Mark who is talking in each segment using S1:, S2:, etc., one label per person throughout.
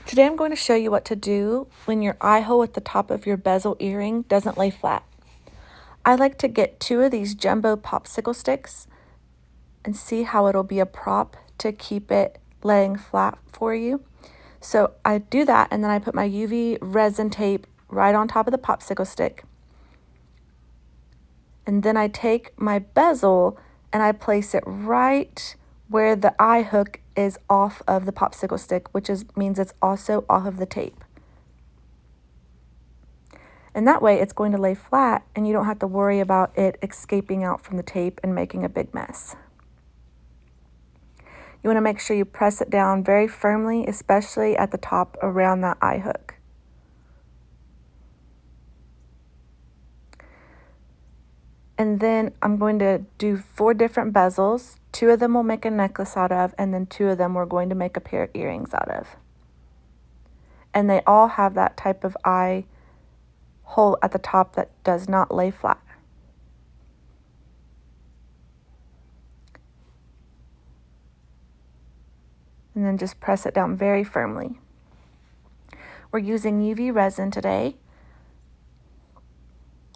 S1: Today I'm going to show you what to do when your eye hole at the top of your bezel earring doesn't lay flat. I like to get 2 of these jumbo popsicle sticks and see how it'll be a prop to keep it laying flat for you. So I do that, and then I put my UV resin tape right on top of the popsicle stick. And then I take my bezel and I place it right where the eye hook is off of the popsicle stick, which means it's also off of the tape. And that way it's going to lay flat and you don't have to worry about it escaping out from the tape and making a big mess. You want to make sure you press it down very firmly, especially at the top around that eye hook. And then I'm going to do 4 different bezels. 2 of them we'll make a necklace out of, and then 2 of them we're going to make a pair of earrings out of. And they all have that type of eye hole at the top that does not lay flat. And then just press it down very firmly. We're using UV resin today.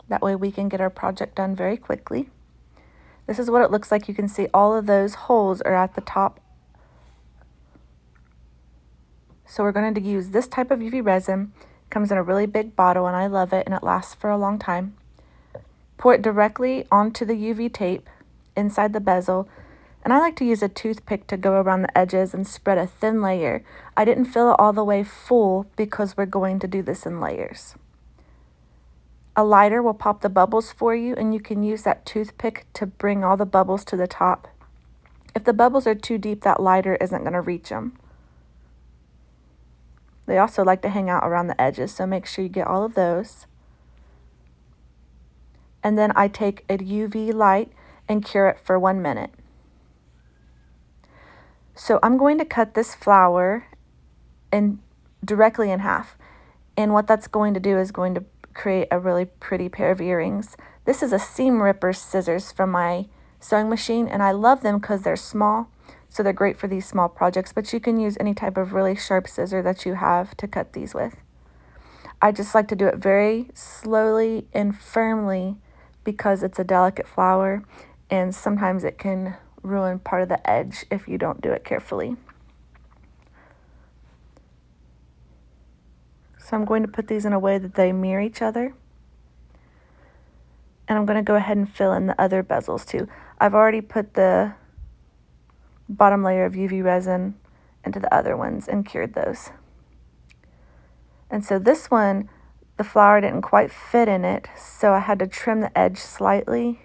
S1: That way we can get our project done very quickly. This is what it looks like. You can see all of those holes are at the top. So we're going to use this type of UV resin. It comes in a really big bottle and I love it and it lasts for a long time. Pour it directly onto the UV tape inside the bezel. And I like to use a toothpick to go around the edges and spread a thin layer. I didn't fill it all the way full because we're going to do this in layers. A lighter will pop the bubbles for you, and you can use that toothpick to bring all the bubbles to the top. If the bubbles are too deep, that lighter isn't going to reach them. They also like to hang out around the edges, so make sure you get all of those. And then I take a UV light and cure it for 1 minute. So I'm going to cut this flower directly in half. And what that's going to do is going to create a really pretty pair of earrings. This is a seam ripper scissors from my sewing machine, and I love them because they're small, so they're great for these small projects, but you can use any type of really sharp scissor that you have to cut these with. I just like to do it very slowly and firmly because it's a delicate flower, and sometimes it can ruin part of the edge if you don't do it carefully. So I'm going to put these in a way that they mirror each other. And I'm going to go ahead and fill in the other bezels too. I've already put the bottom layer of UV resin into the other ones and cured those. And so this one, the flower didn't quite fit in it, so I had to trim the edge slightly,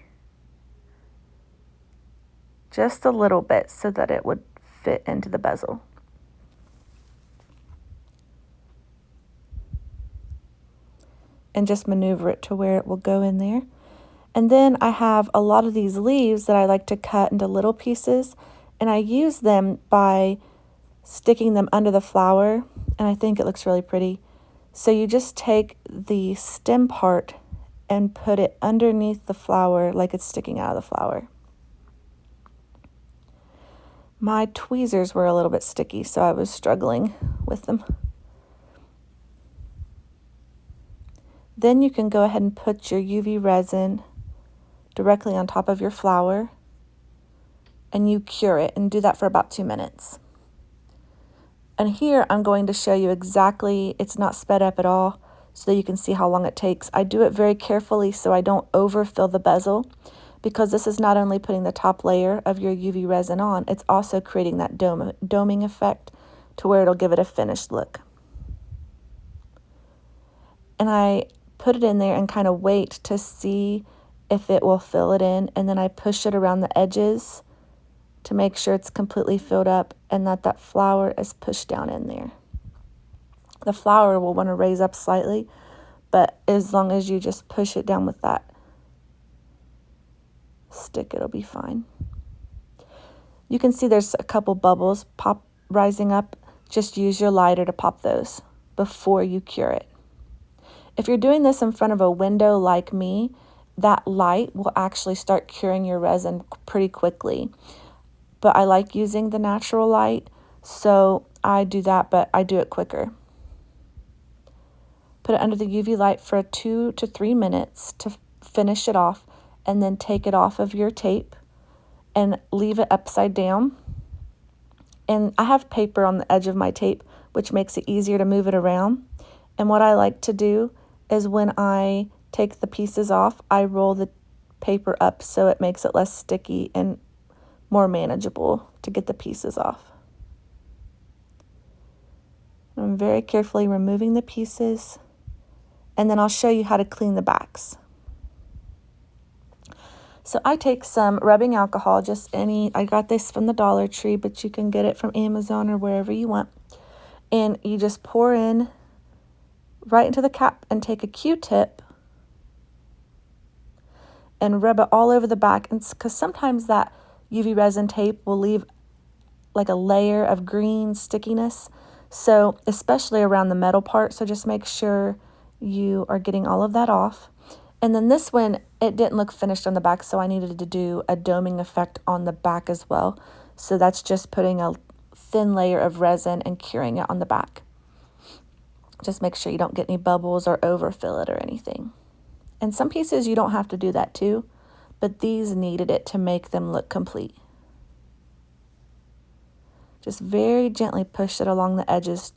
S1: just a little bit, so that it would fit into the bezel. And just maneuver it to where it will go in there. And then I have a lot of these leaves that I like to cut into little pieces, and I use them by sticking them under the flower, and I think it looks really pretty. So you just take the stem part and put it underneath the flower like it's sticking out of the flower. My tweezers were a little bit sticky, so I was struggling with them. Then you can go ahead and put your UV resin directly on top of your flower and you cure it, and do that for about 2 minutes. And here I'm going to show you exactly, it's not sped up at all, so that you can see how long it takes. I do it very carefully so I don't overfill the bezel, because this is not only putting the top layer of your UV resin on, it's also creating that doming effect to where it'll give it a finished look. And I put it in there and kind of wait to see if it will fill it in, and then I push it around the edges to make sure it's completely filled up and that flower is pushed down in there. The flower will want to raise up slightly, but as long as you just push it down with that stick, it'll be fine. You can see there's a couple bubbles rising up. Just use your lighter to pop those before you cure it. If you're doing this in front of a window like me, that light will actually start curing your resin pretty quickly. But I like using the natural light, so I do that, but I do it quicker. Put it under the UV light for 2 to 3 minutes to finish it off, and then take it off of your tape and leave it upside down. And I have paper on the edge of my tape, which makes it easier to move it around. And what I like to do is when I take the pieces off, I roll the paper up so it makes it less sticky and more manageable to get the pieces off. I'm very carefully removing the pieces, and then I'll show you how to clean the backs. So I take some rubbing alcohol, I got this from the Dollar Tree, but you can get it from Amazon or wherever you want. And you just pour in right into the cap and take a Q-tip and rub it all over the back. And because sometimes that UV resin tape will leave like a layer of green stickiness. So especially around the metal part. So just make sure you are getting all of that off. And then this one, it didn't look finished on the back, so I needed to do a doming effect on the back as well. So that's just putting a thin layer of resin and curing it on the back. Just make sure you don't get any bubbles or overfill it or anything. And some pieces you don't have to do that too, but these needed it to make them look complete. Just very gently push it along the edges.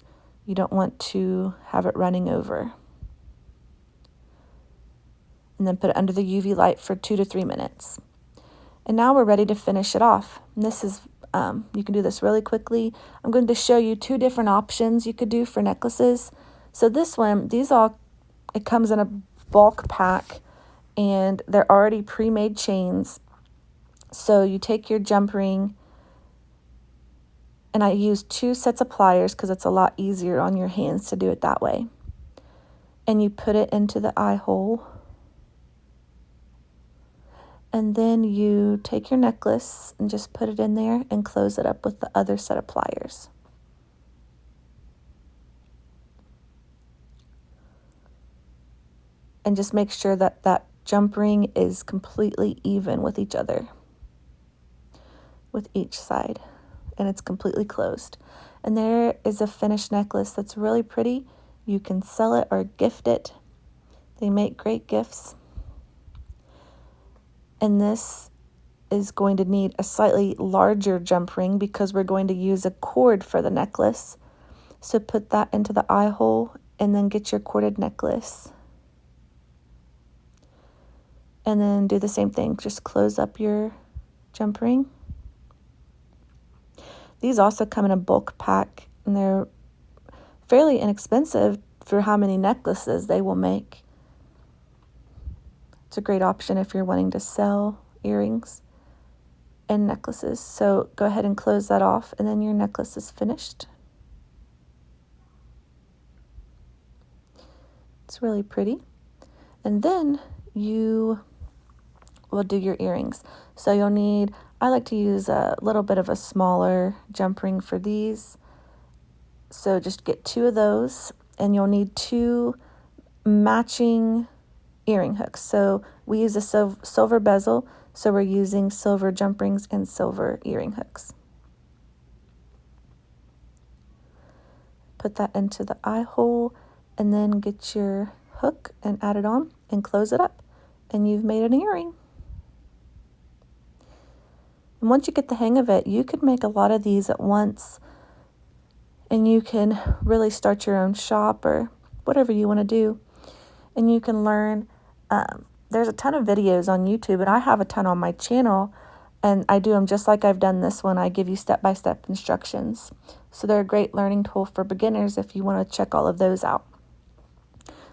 S1: You don't want to have it running over. And then put it under the UV light for 2 to 3 minutes. And now we're ready to finish it off. And this is, you can do this really quickly. I'm going to show you 2 different options you could do for necklaces. So this one, it comes in a bulk pack, and they're already pre-made chains. So you take your jump ring, and I use 2 sets of pliers because it's a lot easier on your hands to do it that way. And you put it into the eye hole. And then you take your necklace and just put it in there and close it up with the other set of pliers. And just make sure that that jump ring is completely even with each other, with each side, and it's completely closed. And there is a finished necklace that's really pretty. You can sell it or gift it. They make great gifts. And this is going to need a slightly larger jump ring because we're going to use a cord for the necklace. So put that into the eye hole and then get your corded necklace. And then do the same thing. Just close up your jump ring. These also come in a bulk pack, and they're fairly inexpensive for how many necklaces they will make. It's a great option if you're wanting to sell earrings and necklaces. So go ahead and close that off, and then your necklace is finished. It's really pretty. And then you will do your earrings. So you'll need, I like to use a little bit of a smaller jump ring for these. So just get 2 of those, and you'll need 2 matching earring hooks. So we use a silver bezel, so we're using silver jump rings and silver earring hooks. Put that into the eye hole, and then get your hook and add it on and close it up, and you've made an earring. And once you get the hang of it, you could make a lot of these at once, and you can really start your own shop or whatever you want to do. And you can learn, there's a ton of videos on YouTube, and I have a ton on my channel, and I do them just like I've done this one. I give you step-by-step instructions. So they're a great learning tool for beginners if you want to check all of those out.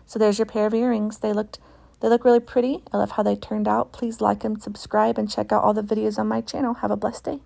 S1: So there's your pair of earrings. They look really pretty. I love how they turned out. Please like and subscribe and check out all the videos on my channel. Have a blessed day.